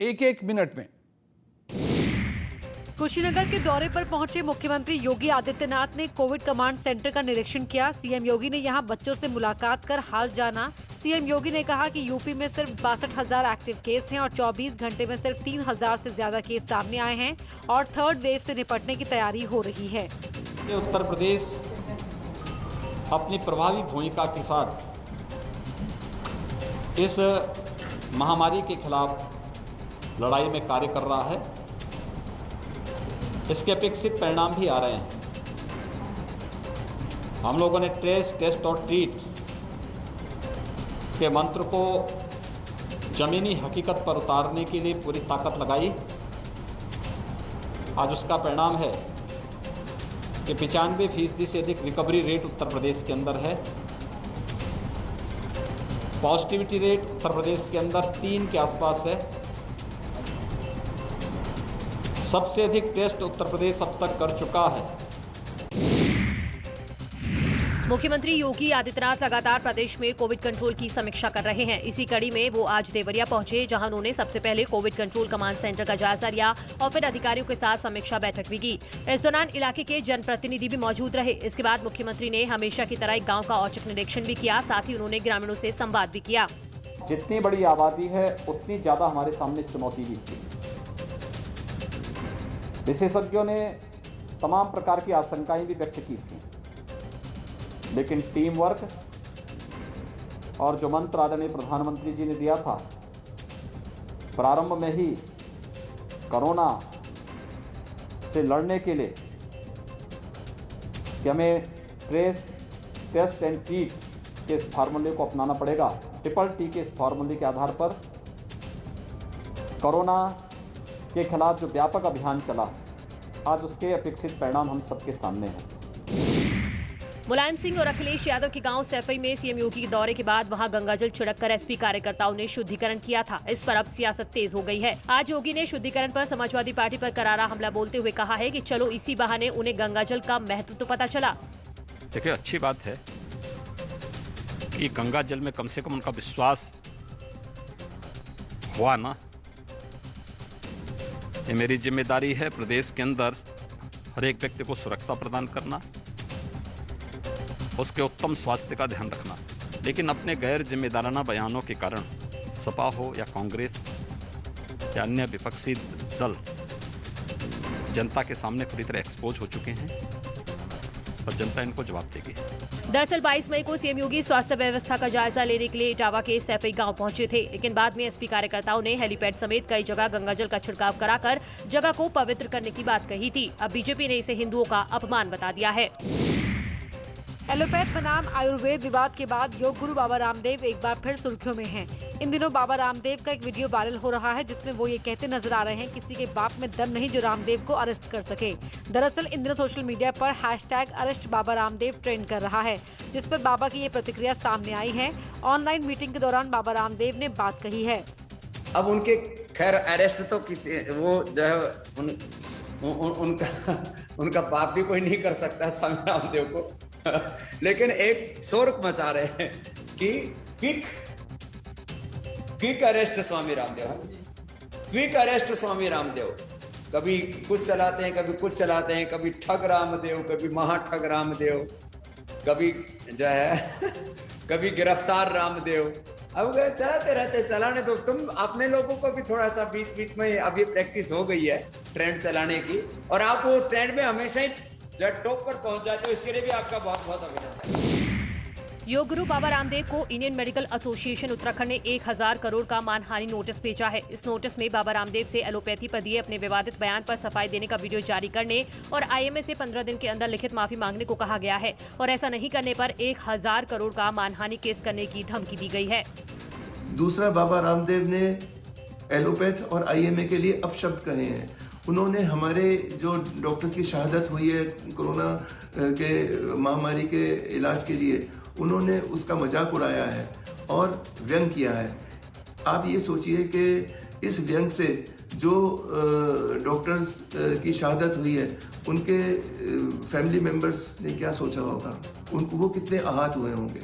एक एक मिनट में। कुशीनगर के दौरे पर पहुंचे मुख्यमंत्री योगी आदित्यनाथ ने कोविड कमांड सेंटर का निरीक्षण किया। सीएम योगी ने यहां बच्चों से मुलाकात कर हाल जाना। सीएम योगी ने कहा कि यूपी में सिर्फ 62,000 एक्टिव केस हैं और 24 घंटे में सिर्फ 3,000 से ज्यादा केस सामने आए हैं और थर्ड वेव से निपटने की तैयारी हो रही है। उत्तर प्रदेश अपनी प्रभावी भूमिका के साथ इस महामारी के खिलाफ लड़ाई में कार्य कर रहा है। इसके अपेक्षित परिणाम भी आ रहे हैं। हम लोगों ने ट्रेस, टेस्ट और ट्रीट के मंत्र को जमीनी हकीकत पर उतारने के लिए पूरी ताकत लगाई। आज उसका परिणाम है कि 95% से अधिक रिकवरी रेट उत्तर प्रदेश के अंदर है। पॉजिटिविटी रेट उत्तर प्रदेश के अंदर 3 के आसपास है। सबसे अधिक टेस्ट उत्तर प्रदेश अब तक कर चुका है। मुख्यमंत्री योगी आदित्यनाथ लगातार प्रदेश में कोविड कंट्रोल की समीक्षा कर रहे हैं। इसी कड़ी में वो आज देवरिया पहुंचे, जहां उन्होंने सबसे पहले कोविड कंट्रोल कमांड सेंटर का जायजा लिया और फिर अधिकारियों के साथ समीक्षा बैठक भी की। इस दौरान इलाके के जनप्रतिनिधि भी मौजूद रहे। इसके बाद मुख्यमंत्री ने हमेशा की तरह एक गाँव का औचक निरीक्षण भी किया। साथ ही उन्होंने ग्रामीणों से संवाद भी किया। जितनी बड़ी आबादी है उतनी ज्यादा हमारे सामने चुनौती भी थी। विशेषज्ञों ने तमाम प्रकार की आशंकाएं भी व्यक्त की थी, लेकिन टीम वर्क और जो मंत्र आदरणीय प्रधानमंत्री जी ने दिया था प्रारंभ में ही कोरोना से लड़ने के लिए कि हमें ट्रेस, टेस्ट एंड ट्रीट के इस फार्मूले को अपनाना पड़ेगा। ट्रिपल टी के इस फार्मूले के आधार पर कोरोना के खिलाफ जो व्यापक अभियान चला, आज उसके अपेक्षित परिणाम हम सबके सामने हैं। मुलायम सिंह और अखिलेश यादव के गांव सैफई में सीएम योगी के दौरे के बाद वहां गंगाजल छिड़ककर एसपी कार्यकर्ताओं ने शुद्धिकरण किया था। इस पर अब सियासत तेज हो गई है। आज योगी ने शुद्धिकरण पर समाजवादी पार्टी पर करारा हमला बोलते हुए कहा है कि चलो इसी बहाने उन्हें गंगाजल का महत्व तो पता चला। देखिए, अच्छी बात है कि गंगाजल में कम से कम उनका विश्वास हुआ ना। ये मेरी जिम्मेदारी है प्रदेश के अंदर हर एक व्यक्ति को सुरक्षा प्रदान करना, उसके उत्तम स्वास्थ्य का ध्यान रखना। लेकिन अपने गैर जिम्मेदाराना बयानों के कारण सपा हो या कांग्रेस या अन्य विपक्षी दल जनता के सामने पूरी तरह एक्सपोज हो चुके हैं और जनता इनको जवाब देगी। दरअसल 22 मई को सीएम योगी स्वास्थ्य व्यवस्था का जायजा लेने के लिए इटावा के सैफई गांव पहुंचे थे, लेकिन बाद में एसपी कार्यकर्ताओं ने हेलीपैड समेत कई जगह गंगाजल का छिड़काव कराकर जगह को पवित्र करने की बात कही थी। अब बीजेपी ने इसे हिंदुओं का अपमान बता दिया है। एलोपैथ बनाम आयुर्वेद विवाद के बाद योग गुरु बाबा रामदेव एक बार फिर सुर्खियों में हैं। इन दिनों बाबा रामदेव का एक वीडियो वायरल हो रहा है, जिसमें वो ये कहते नजर आ रहे हैं, किसी के बाप में दम नहीं जो रामदेव को अरेस्ट कर सके। दरअसल इन दिनों सोशल मीडिया पर #अरेस्ट बाबा रामदेव ट्रेंड कर रहा है, जिस पर बाबा की ये प्रतिक्रिया सामने आई है। ऑनलाइन मीटिंग के दौरान बाबा रामदेव ने बात कही है। अब उनके खैर अरेस्ट तो किसी वो जो है उनका बाप भी कोई नहीं कर सकता स्वामी रामदेव को लेकिन एक शोर मचा रहे हैं कि quick arrest Swami Ramdev, quick arrest Swami Ramdev. कभी कुछ चलाते हैं, कभी कुछ चलाते हैं, कभी ठग रामदेव, कभी महाठग रामदेव, कभी जो है कभी गिरफ्तार रामदेव। अब चलाते रहते, चलाने दो। तुम अपने लोगों को भी थोड़ा सा बीच बीच में अब ये प्रैक्टिस हो गई है ट्रेंड चलाने की, और आप वो ट्रेंड में हमेशा ही टॉप पर पहुंच जाते हो। इसके लिए भी आपका बहुत बहुत अभिनंदन। योग गुरु बाबा रामदेव को इंडियन मेडिकल एसोसिएशन उत्तराखंड ने 1000 करोड़ का मानहानि नोटिस भेजा है। इस नोटिस में बाबा रामदेव से एलोपैथी पर दिए अपने विवादित बयान पर सफाई देने का वीडियो जारी करने और आईएमए से 15 दिन के अंदर लिखित माफी मांगने को कहा गया है, और ऐसा नहीं करने पर 1000 करोड़ का मानहानि केस करने की धमकी दी गई है। दूसरा, बाबा रामदेव ने एलोपैथ और आईएमए के लिए अपशब्द कहे हैं। उन्होंने हमारे जो डॉक्टर्स की शहादत हुई है कोरोना के महामारी के इलाज के लिए, उन्होंने उसका मजाक उड़ाया है और व्यंग किया है। आप ये सोचिए कि इस व्यंग से जो डॉक्टर्स की शहादत हुई है उनके फैमिली मेंबर्स ने क्या सोचा होगा, उनको वो कितने आहत हुए होंगे।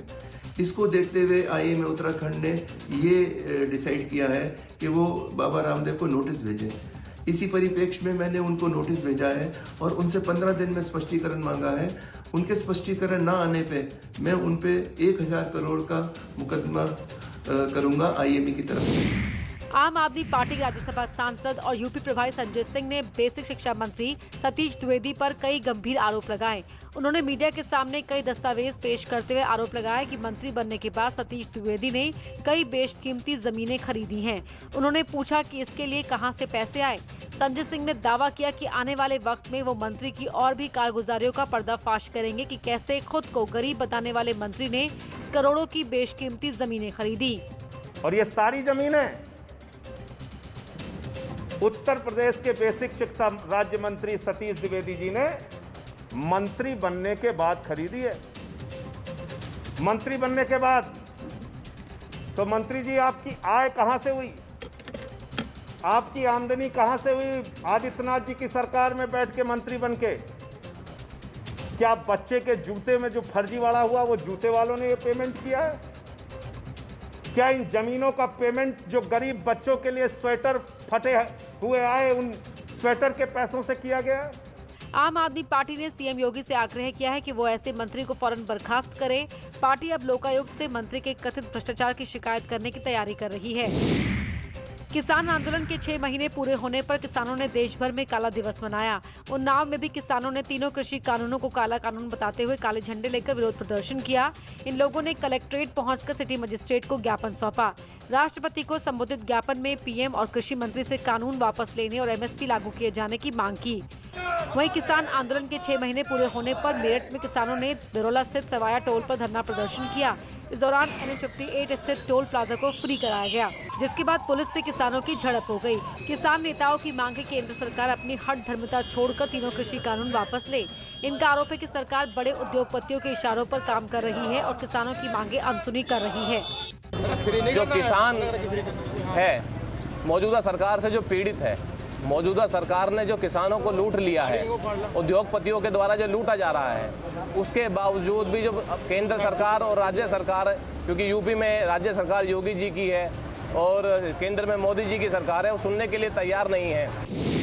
इसको देखते हुए आईएमए उत्तराखंड ने ये डिसाइड किया है कि वो बाबा रामदेव को नोटिस भेजें। इसी परिप्रेक्ष्य में मैंने उनको नोटिस भेजा है और उनसे 15 दिन में स्पष्टीकरण मांगा है। उनके स्पष्टीकरण ना आने पे मैं उन पे 1000 करोड़ का मुकदमा करूंगा आईएमए की तरफ से। आम आदमी पार्टी राज्यसभा सांसद और यूपी प्रभारी संजय सिंह ने बेसिक शिक्षा मंत्री सतीश द्विवेदी पर कई गंभीर आरोप लगाए। उन्होंने मीडिया के सामने कई दस्तावेज पेश करते हुए आरोप लगाया कि मंत्री बनने के बाद सतीश द्विवेदी ने कई बेशकीमती जमीनें खरीदी हैं। उन्होंने पूछा कि इसके लिए कहां से पैसे आए। संजय सिंह ने दावा किया कि आने वाले वक्त में वो मंत्री की और भी कारगुजारियों का पर्दाफाश करेंगे कि कैसे खुद को गरीब बताने वाले मंत्री ने करोड़ों की बेशकीमती जमीनें खरीदी। और ये सारी जमीनें उत्तर प्रदेश के बेसिक शिक्षा राज्य मंत्री सतीश द्विवेदी जी ने मंत्री बनने के बाद खरीदी है। मंत्री बनने के बाद तो मंत्री जी आपकी आय कहां से हुई, आपकी आमदनी कहां से हुई? आदित्यनाथ जी की सरकार में बैठ के मंत्री बन के क्या बच्चे के जूते में जो फर्जीवाड़ा हुआ वो जूते वालों ने ये पेमेंट किया है? क्या इन जमीनों का पेमेंट जो गरीब बच्चों के लिए स्वेटर फटे हुए आए उन स्वेटर के पैसों से किया गया है? आम आदमी पार्टी ने सीएम योगी से आग्रह किया है कि वो ऐसे मंत्री को फौरन बर्खास्त करे। पार्टी अब लोकायुक्त से मंत्री के कथित भ्रष्टाचार की शिकायत करने की तैयारी कर रही है। किसान आंदोलन के 6 महीने पूरे होने पर किसानों ने देश भर में काला दिवस मनाया। उन्नाव में भी किसानों ने तीनों कृषि कानूनों को काला कानून बताते हुए काले झंडे लेकर विरोध प्रदर्शन किया। इन लोगों ने कलेक्ट्रेट पहुंचकर सिटी मजिस्ट्रेट को ज्ञापन सौंपा। राष्ट्रपति को संबोधित ज्ञापन में पीएम और कृषि मंत्री से कानून वापस लेने और एमएसपी लागू किए जाने की मांग की। वहीं किसान आंदोलन के 6 महीने पूरे होने पर मेरठ में किसानों ने दरोला स्थित सवाया टोल पर धरना प्रदर्शन किया। इस दौरान NH58 स्थित टोल प्लाजा को फ्री कराया गया, जिसके बाद पुलिस से किसानों की झड़प हो गई। किसान नेताओं की मांग है कि केंद्र सरकार अपनी हठ धर्मिता छोड़कर तीनों कृषि कानून वापस ले। इनका आरोप है कि सरकार बड़े उद्योगपतियों के इशारों पर काम कर रही है और किसानों की मांगे अनसुनी कर रही है। जो किसान है मौजूदा सरकार से जो पीड़ित है, मौजूदा सरकार ने जो किसानों को लूट लिया है, उद्योगपतियों के द्वारा जो लूटा जा रहा है, उसके बावजूद भी जो केंद्र सरकार और राज्य सरकार, क्योंकि यूपी में राज्य सरकार योगी जी की है और केंद्र में मोदी जी की सरकार है, वो सुनने के लिए तैयार नहीं है।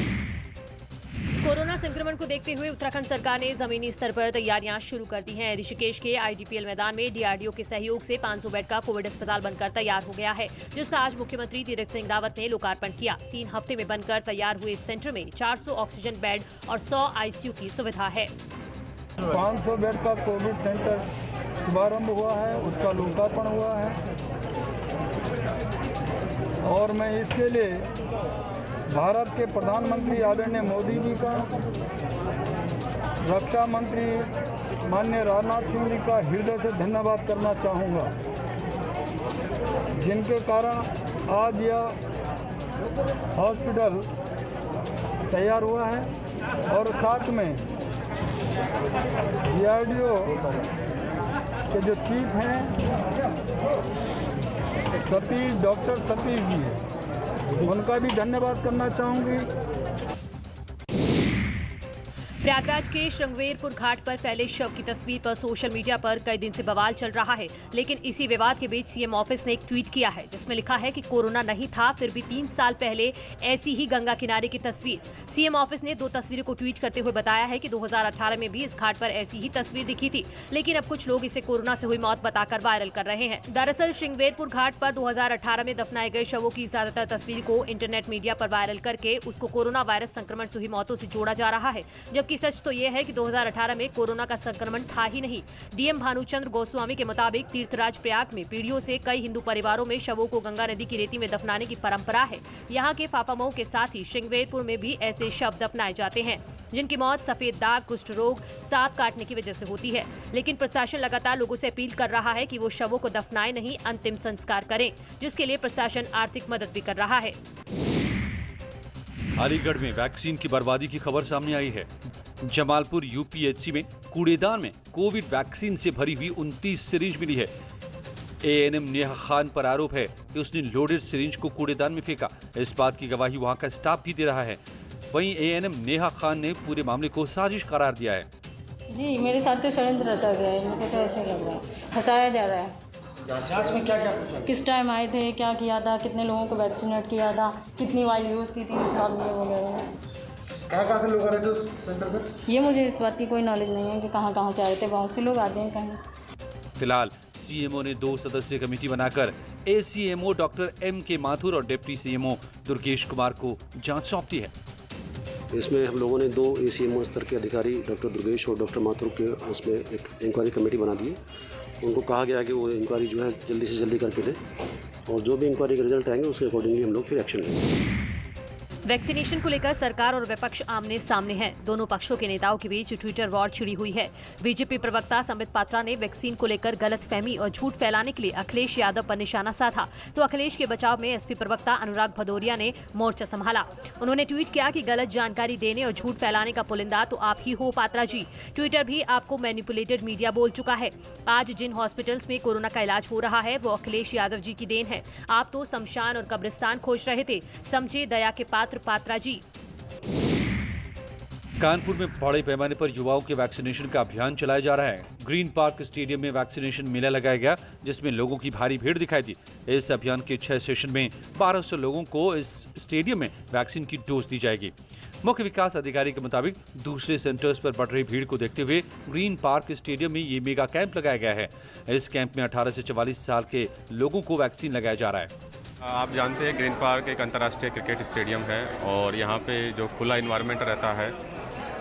कोरोना संक्रमण को देखते हुए उत्तराखंड सरकार ने जमीनी स्तर पर तैयारियां शुरू कर दी हैं। ऋषिकेश के IDPL मैदान में DRDO के सहयोग से 500 बेड का कोविड अस्पताल बनकर तैयार हो गया है, जिसका आज मुख्यमंत्री तीरथ सिंह रावत ने लोकार्पण किया। 3 हफ्ते में बनकर तैयार हुए इस सेंटर में 400 ऑक्सीजन बेड और 100 ICU की सुविधा है। 500 बेड का कोविड सेंटर शुभारंभ हुआ है, उसका लोकार्पण हुआ है और मैं इसके लिए भारत के प्रधानमंत्री आदरणीय मोदी जी का, रक्षा मंत्री माननीय राजनाथ सिंह जी का हृदय से धन्यवाद करना चाहूँगा, जिनके कारण आज यह हॉस्पिटल तैयार हुआ है। और साथ में DRDO के जो चीफ हैं डॉक्टर सतीश जी, उनका भी धन्यवाद करना चाहूँगी। प्रयागराज के श्रृंगवेरपुर घाट पर फैले शव की तस्वीर पर सोशल मीडिया पर कई दिन से बवाल चल रहा है, लेकिन इसी विवाद के बीच सीएम ऑफिस ने एक ट्वीट किया है, जिसमें लिखा है कि कोरोना नहीं था, फिर भी 3 साल पहले ऐसी ही गंगा किनारे की तस्वीर। सीएम ऑफिस ने 2 तस्वीरों को ट्वीट करते हुए बताया है कि 2018 में भी इस घाट पर ऐसी ही तस्वीर दिखी थी, लेकिन अब कुछ लोग इसे कोरोना से हुई मौत बताकर वायरल कर रहे हैं। दरअसल श्रृंगवेरपुर घाट पर 2018 में दफनाए गए शवों की ज्यादातर तस्वीर को इंटरनेट मीडिया पर वायरल करके उसको कोरोना वायरस संक्रमण से हुई मौतों से जोड़ा जा रहा है, जबकि सच तो ये है कि 2018 में कोरोना का संक्रमण था ही नहीं। डीएम भानुचंद्र गोस्वामी के मुताबिक तीर्थराज प्रयाग में पीढ़ियों से कई हिंदू परिवारों में शवों को गंगा नदी की रेती में दफनाने की परंपरा है। यहाँ के फाफामऊ के साथ ही श्रृंगवेरपुर में भी ऐसे शव दफनाए जाते हैं, जिनकी मौत सफेद दाग, कुष्ठ रोग, सांप काटने की वजह से होती है। लेकिन प्रशासन लगातार लोगों से अपील कर रहा है कि वो शवों को दफनाए नहीं, अंतिम संस्कार करें, जिसके लिए प्रशासन आर्थिक मदद भी कर रहा है। अलीगढ़ में वैक्सीन की बर्बादी की खबर सामने आई है। जमालपुर UPHC में कूड़ेदान में कोविड वैक्सीन से भरी हुई 29 सिरिंज मिली है। ANM नेहा खान पर आरोप है कि उसने लोडेड सिरिंज को कूड़ेदान में फेंका। इस बात की गवाही वहां का स्टाफ भी दे रहा है। वहीं ANM नेहा खान ने पूरे मामले को साजिश करार दिया है। जी, मेरे साथ तो षड्यंत्र रचा गया है, मुझे तो ऐसा लग रहा है, फंसाया जा रहा है। जांच में क्या क्या पूछा? किस टाइम आए थे, क्या किया था, कितने लोगों को वैक्सीनेट किया था, कितनी वाइल यूज़ की थी, इस बात में वगैरह। कहाँ से लोग आ रहे थे उस सेंटर पर? ये मुझे इस बात की कोई नॉलेज नहीं है कि कहाँ से आ रहे थे। बहुत से लोग आते हैं कहीं। फिलहाल सीएमओ ने 2 सदस्यीय कमेटी बनाकर एसीएमओ डॉक्टर एम के माथुर और डिप्टी सीएमओ दुर्गेश कुमार को जांच सौंप दी है। इसमें हम लोगों ने 2 एसीएमओ स्तर के अधिकारी डॉक्टर दुर्गेश और डॉक्टर माथुर के उसमें एक इंक्वायरी कमेटी बना दी है। उनको कहा गया कि वो इंक्वायरी जो है जल्दी से जल्दी करके दें और जो भी इंक्वायरी के रिजल्ट आएंगे उसके अकॉर्डिंगली हम लोग फिर एक्शन लेंगे। वैक्सीनेशन को लेकर सरकार और विपक्ष आमने सामने हैं। दोनों पक्षों के नेताओं के बीच ट्विटर वॉर छिड़ी हुई है। बीजेपी प्रवक्ता संबित पात्रा ने वैक्सीन को लेकर गलतफहमी और झूठ फैलाने के लिए अखिलेश यादव पर निशाना साधा, तो अखिलेश के बचाव में एसपी प्रवक्ता अनुराग भदौरिया ने मोर्चा संभाला। उन्होंने ट्वीट किया कि गलत जानकारी देने और झूठ फैलाने का पुलिंदा तो आप ही हो पात्रा जी। ट्विटर भी आपको मैनिपुलेटेड मीडिया बोल चुका है। आज जिन हॉस्पिटल्स में कोरोना का इलाज हो रहा है वो अखिलेश यादव जी की देन है। आप तो शमशान और कब्रिस्तान खोज रहे थे, समझे दया के पात्रा जी। कानपुर में बड़े पैमाने पर युवाओं के वैक्सीनेशन का अभियान चलाया जा रहा है। ग्रीन पार्क स्टेडियम में वैक्सीनेशन मेला लगाया गया, जिसमें लोगों की भारी भीड़ दिखाई दी। इस अभियान के 6 सेशन में 1200 लोगों को इस स्टेडियम में वैक्सीन की डोज दी जाएगी। मुख्य विकास अधिकारी के मुताबिक दूसरे सेंटर्स पर बढ़ रही भीड़ को देखते हुए ग्रीन पार्क स्टेडियम में ये मेगा कैंप लगाया गया है। इस कैंप में 18 से 44 साल के लोगों को वैक्सीन लगाया जा रहा है। आप जानते हैं ग्रीन पार्क एक अंतर्राष्ट्रीय क्रिकेट स्टेडियम है और यहाँ पे जो खुला इन्वायरमेंट रहता है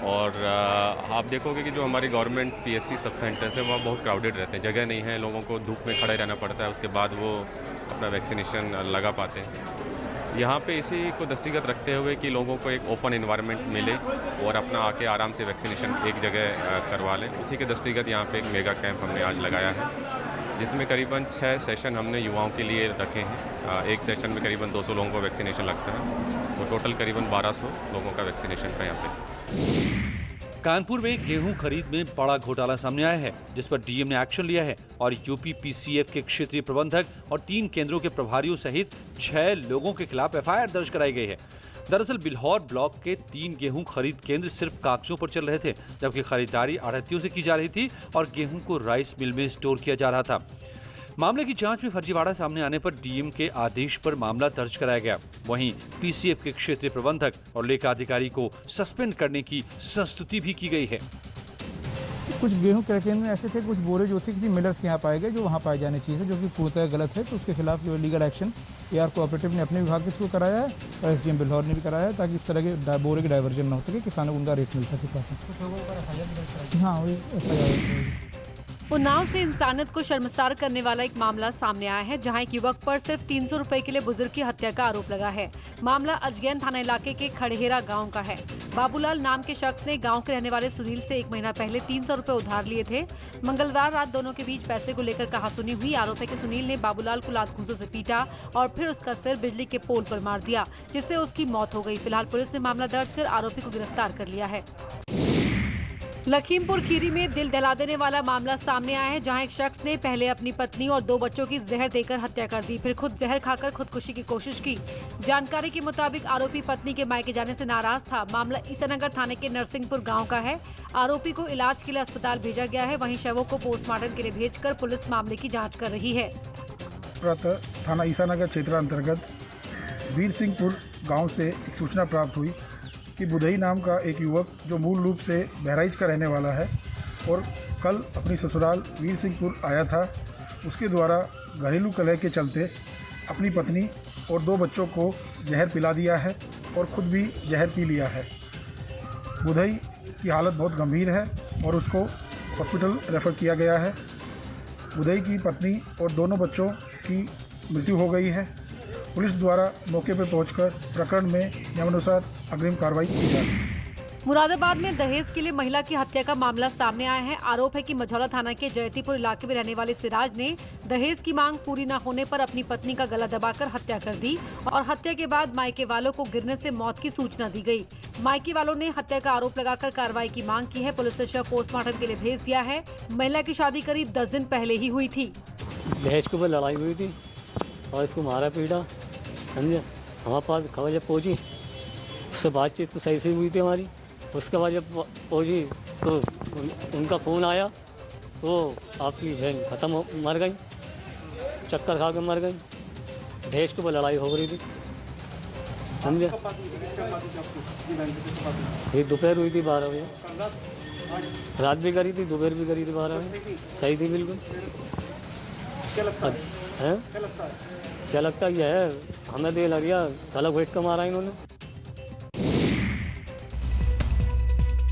और आप देखोगे कि जो हमारी गवर्नमेंट पीएससी सब सेंटर्स है वहाँ बहुत क्राउडेड रहते हैं, जगह नहीं है, लोगों को धूप में खड़े रहना पड़ता है, उसके बाद वो अपना वैक्सीनेशन लगा पाते हैं। यहाँ पे इसी को दृष्टिगत रखते हुए कि लोगों को एक ओपन इन्वायरमेंट मिले और अपना आके आराम से वैक्सीनेशन एक जगह करवा लें, इसी के दृष्टिगत यहाँ पे एक मेगा कैंप हमने आज लगाया है, जिसमें करीबन 6 सेशन हमने युवाओं के लिए रखे हैं। एक सेशन में करीबन 200 लोगों को वैक्सीनेशन लगता है, तो टोटल करीबन 1200 लोगों का वैक्सीनेशन का यहाँ पे। कानपुर में गेहूं खरीद में बड़ा घोटाला सामने आया है, जिस पर डीएम ने एक्शन लिया है और यूपी पीसीएफ के क्षेत्रीय प्रबंधक और 3 केंद्रों के प्रभारियों सहित 6 लोगों के खिलाफ एफआईआर दर्ज कराई गई है। दरअसल बिल्हौर ब्लॉक के 3 गेहूं खरीद केंद्र सिर्फ कागजों पर चल रहे थे, जबकि खरीदारी आढ़तियों से की जा रही थी और गेहूं को राइस मिल में स्टोर किया जा रहा था। मामले की जांच में फर्जीवाड़ा सामने आने पर डीएम के आदेश पर मामला दर्ज कराया गया। वहीं पीसीएफ के क्षेत्रीय प्रबंधक और लेखा अधिकारी को सस्पेंड करने की संस्तुति भी की गई है। कुछ गेहूं क्रय केंद्र में ऐसे थे, कुछ बोरे जो थे किसी मिलर्स के यहाँ पाए गए जो वहाँ पाए जाने चाहिए, जो कि पूर्णतः गलत है, तो उसके खिलाफ जो लीगल एक्शन एआर कोऑपरेटिव ने अपने विभाग के थ्रू कराया है और एसडीएम बिल्हौर ने भी कराया है, ताकि इस तरह के बोरे के डाइवर्जन न हो सके, किसानों को उनका रेट मिल सके। हाँ, वही एफआईआर। उन्नाव से इंसानियत को शर्मसार करने वाला एक मामला सामने आया है, जहां एक युवक पर सिर्फ 300 रुपए के लिए बुजुर्ग की हत्या का आरोप लगा है। मामला अजगैन थाना इलाके के खड़हेरा गांव का है। बाबूलाल नाम के शख्स ने गांव के रहने वाले सुनील से 1 महीना पहले 300 रुपए उधार लिए थे। मंगलवार रात दोनों के बीच पैसे को लेकर कहासुनी हुई। आरोप है कि सुनील ने बाबूलाल को लात घूंसों से पीटा और फिर उसका सिर बिजली के पोल पर मार दिया, जिससे उसकी मौत हो गई। फिलहाल पुलिस ने मामला दर्ज कर आरोपी को गिरफ्तार कर लिया है। लखीमपुर खीरी में दिल दहला देने वाला मामला सामने आया है, जहां एक शख्स ने पहले अपनी पत्नी और 2 बच्चों की जहर देकर हत्या कर दी, फिर खुद जहर खाकर खुदकुशी की कोशिश की। जानकारी के मुताबिक आरोपी पत्नी के मायके जाने से नाराज था। मामला ईसानगर थाने के नरसिंहपुर गांव का है। आरोपी को इलाज के लिए अस्पताल भेजा गया है, वहीं शवों को पोस्टमार्टम के लिए भेजकर पुलिस मामले की जाँच कर रही है। थाना ईसानगर क्षेत्र अंतर्गत वीर सिंहपुर गाँव से एक सूचना प्राप्त हुई कि बुधई नाम का एक युवक जो मूल रूप से बहराइच का रहने वाला है और कल अपनी ससुराल वीर सिंहपुर आया था, उसके द्वारा घरेलू कलह के चलते अपनी पत्नी और 2 बच्चों को जहर पिला दिया है और खुद भी जहर पी लिया है। बुधई की हालत बहुत गंभीर है और उसको हॉस्पिटल रेफर किया गया है। बुधई की पत्नी और दोनों बच्चों की मृत्यु हो गई है। पुलिस द्वारा मौके पर पहुंचकर प्रकरण में नियमानुसार अग्रिम कार्रवाई की जा रही है। मुरादाबाद में दहेज के लिए महिला की हत्या का मामला सामने आया है। आरोप है कि मझौला थाना के जयतीपुर इलाके में रहने वाले सिराज ने दहेज की मांग पूरी न होने पर अपनी पत्नी का गला दबाकर हत्या कर दी और हत्या के बाद मायके वालों को गिरने से मौत की सूचना दी गई। मायके वालों ने हत्या का आरोप लगाकर कार्रवाई की मांग की है। पुलिस ने शव पोस्टमार्टम के लिए भेज दिया है। महिला की शादी करीब 10 दिन पहले ही हुई थी। दहेज के ऊपर लड़ाई हुई थी और इसको मारा पीटा, समझे। हमारे पास खबर जब पहुँची, उससे बातचीत तो सही से हुई थी हमारी। उसके बाद जब पहुँची तो उनका फ़ोन आया तो आपकी बहन मर गई। चक्कर खा के मर गई। भैंस के ऊपर लड़ाई हो रही थी, समझे। ये दोपहर हुई थी 12 बजे, रात भी करी थी, दोपहर भी करी थी 12 बजे। सही थी बिल्कुल। क्या लगता है? क्या लगता है? ये है हमें दे लग गया, गलत वेट का मारा इन्होंने।